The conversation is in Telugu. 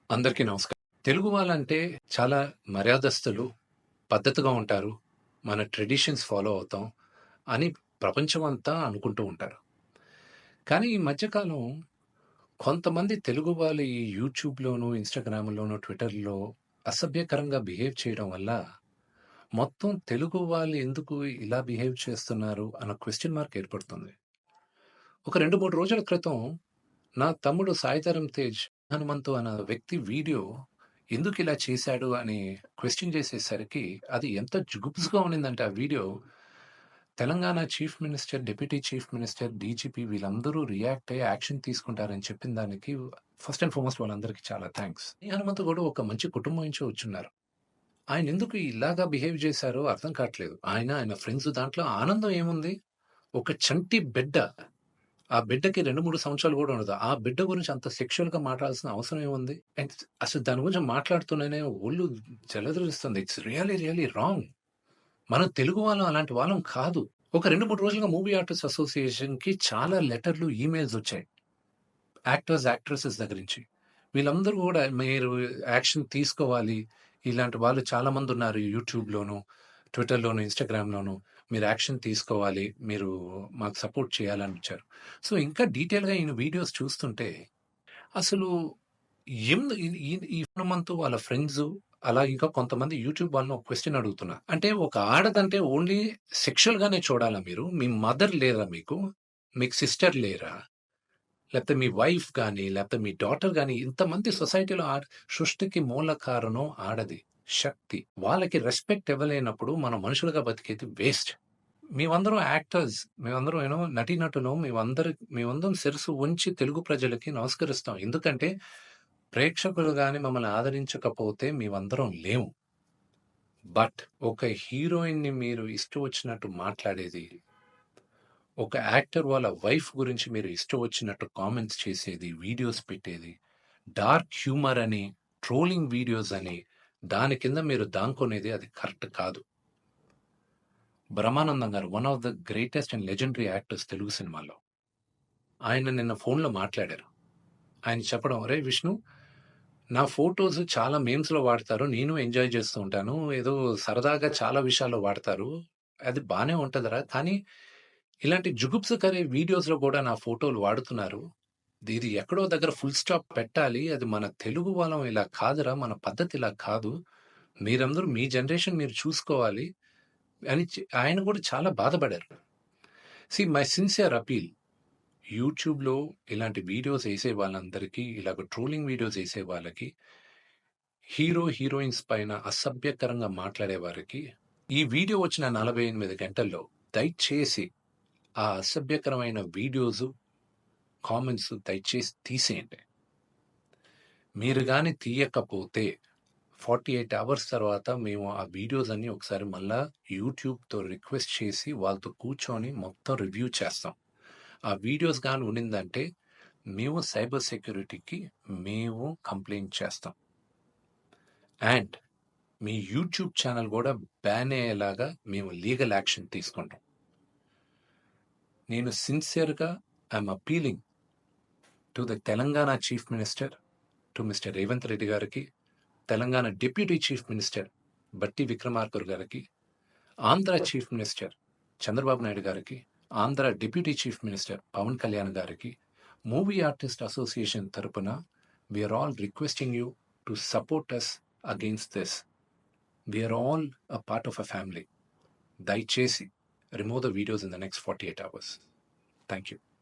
అందరికీ నమస్కారం. తెలుగు వాళ్ళంటే చాలా మర్యాదస్తులు, పద్ధతిగా ఉంటారు. మన ట్రెడిషన్స్ ఫాలో అవుతాం అని ప్రపంచమంతా అనుకుంటూ ఉంటారు. కానీ ఈ మధ్య కాలం కొంతమంది తెలుగు వాళ్ళు ఈ యూట్యూబ్‌లోను, ఇన్‌స్టాగ్రామ్‌లోను, ట్విట్టర్‌లో అసభ్యకరంగా బిహేవ్ చేయడం వల్ల మొత్తం తెలుగు వాళ్ళు ఎందుకు ఇలా బిహేవ్ చేస్తున్నారు అన్న క్వెషన్ మార్క్ ఏర్పడుతుంది. ఒక 2, 3 రోజుల క్రితం నా తమ్ముడు 'సాయిధరమ్ తేజ్' హనుమంతు అన్న వ్యక్తి వీడియో ఎందుకిలా చేశాడు అని క్వెషన్ చేసేసరికి అది ఎంత జుగుప్సగా ఉండిందంటే ఆ video Telangana chief minister, deputy chief minister, DGP వీళ్ళందరూ రియాక్ట్ అయ్యి యాక్షన్ తీసుకుంటారని చెప్పిన దానికి ఫస్ట్ అండ్ ఫార్మోస్ట్ వాళ్ళందరికీ చాలా థాంక్స్. ఈ హనుమంతు కూడా ఒక మంచి కుటుంబం నుంచి వచ్చున్నారు. ఆయన ఎందుకు ఇలాగా బిహేవ్ చేశారో అర్థం కావట్లేదు. ఆయన ఫ్రెండ్స్ దాంట్లో ఆనందం ఏముంది? ఒక చంటి బిడ్డ ఆ బిడ్డకి 2, 3 సంవత్సరాలు గూడా ఉండదు. ఆ బిడ్డ గురించి అంత సెక్సువల్‌గా మాట్లాడాల్సిన అవసరం ఏముంది? అండ్ అసలు దాని గురించి మాట్లాడుతూనే ఒళ్ళు జలదరిస్తుంది. It's really wrong. మనం తెలుగు వాళ్ళం అలాంటి వాళ్ళం కాదు. ఒక 2, 3 రోజులుగా మూవీ ఆర్టిస్ట్ అసోసియేషన్‌కి చాలా లెటర్‌లు, ఈమెయిల్స్ వచ్చాయి. యాక్టర్స్, యాక్ట్రెసెస్ దగ్గర నుంచి. వీళ్ళందరూ గూడా మీరు యాక్షన్ తీసుకోవాలి. ఇలాంటి వాళ్ళు చాలామందున్నారు యూట్యూబ్‌లోను, ట్విట్టర్‌లోను, ఇన్‌స్టాగ్రామ్‌లోను. మీరు యాక్షన్ తీసుకోవాలి. మీరు మాకు సపోర్ట్ చేయాలని ఇచ్చారు. సో, ఇంకా డీటెయిల్‌గా ఈయన వీడియోస్ చూస్తుంటే అసలు ఈ హనుమంతు వాళ్ళ ఫ్రెండ్సు అలా ఇంకా కొంతమంది యూట్యూబ్ వాళ్ళని ఒక క్వెషన్ అడుగుతున్నా. అంటే ఒక ఆడదంటే ఓన్లీ సెక్షువల్‌గానే చూడాలా మీరు? మీ మదర్ లేరా మీకు? మీకు సిస్టర్ లేరా? లేకపోతే మీ వైఫ్ గాని, లేకపోతే మీ డాటర్ గాని ఇంతమంది సొసైటీలో సృష్టికి మూల కారణం ఆడది. శక్తి. వాళ్ళకి రెస్పెక్ట్ ఇవ్వలేనప్పుడు మనం మనుషులుగా బతికేది వేస్ట్. మేమందరం యాక్టర్స్. మేమందరం నటీనటులం. మేమందరం శిరస్సు వంచి తెలుగు ప్రజలకి నమస్కరిస్తాం. ఎందుకంటే ప్రేక్షకులు గాని మమ్మల్ని ఆదరించకపోతే మేమందరం లేము. బట్ ఒక హీరోయిన్‌ని మీరు ఇష్టం వచ్చినట్టు మాట్లాడేది, ఒక యాక్టర్ వాళ్ళ వైఫ్ గురించి మీరు ఇష్టం వచ్చినట్టు కామెంట్స్ చేసేది, వీడియోస్ పెట్టేది, డార్క్ హ్యూమర్ అని, ట్రోలింగ్ వీడియోస్ అని, దాని కింద మీరు దాంకునేది అది కరెక్ట్ కాదు. బ్రహ్మానందం గారు one of the greatest and legendary actors Telugu సినిమాలో. ఆయన నిన్న ఫోన్‌లో మాట్లాడారు. ఆయన చెప్పడం, "అరేయ్ విష్ణు, నా ఫోటోస్ చాలా మీమ్స్‌లో వాడతారు. నేను ఎంజాయ్ చేస్తూ ఉంటాను. ఏదో సరదాగా చాలా విషయాల్లో వాడతారు. అది బానే ఉంటదిరా. కానీ ఇలాంటి జుగుప్సకర వీడియోస్‌లో కూడా నా ఫోటోలు వాడుతున్నారు. ఇది ఎక్కడో దగ్గర ఫుల్ స్టాప్ పెట్టాలి. అది మన తెలుగు వాళ్ళం ఇలా కాదురా! మన పద్ధతి ఇలా కాదు. మీరందరూ మీ జనరేషన్ మీరు చూసుకోవాలి" అని ఆయన కూడా చాలా బాధపడారు. మై సిన్సియర్ అపీల్ యూట్యూబ్‌లో ఇలాంటి వీడియోస్ ఏసే వాళ్ళందరికీ, ఇలాగ ట్రోలింగ్ వీడియోస్ ఏసే వాళ్ళకి, హీరోయిన్స్ పైన అసభ్యకరంగా మాట్లాడే వారికి, ఈ వీడియో వచ్చిన 48 గంటల్లో దయచేసి ఆ అసభ్యకరమైన వీడియోసు, కామెంట్స్ దయచేసి తీసేయండి. మీరు గాని తీయకపోతే 48 అవర్స్ తర్వాత మేము ఆ వీడియోస్ అన్నీ ఒకసారి మళ్ళా యూట్యూబ్‌తో రిక్వెస్ట్ చేసి వాళ్ళతో కూర్చొని మొత్తం రివ్యూ చేస్తాం. ఆ వీడియోస్ గాని ఉండిందంటే మేము సైబర్ సెక్యూరిటీకి కంప్లెయింట్ చేస్తాం. అండ్ మీ యూట్యూబ్ ఛానల్ కూడా బ్యాన్ అయ్యేలాగా మేము లీగల్ యాక్షన్ తీసుకుంటాం. నేను సిన్సియర్‌గా I'm appealing to the Telangana chief minister, to mister Revanth Reddy గారికి, Telangana deputy chief minister Bhatti Vikramarka గారికి, ఆంధ్ర చీఫ్ మినిస్టర్ చంద్రబాబు నాయుడు గారికి, Andhra deputy chief minister Pawan Kalyan గారికి, మూవీ ఆర్టిస్ట్ అసోసియేషన్ తరపున we are all requesting you to support us against this. We are all a part of a family. దయచేసి remove the videos in the next 48 hours. Thank you.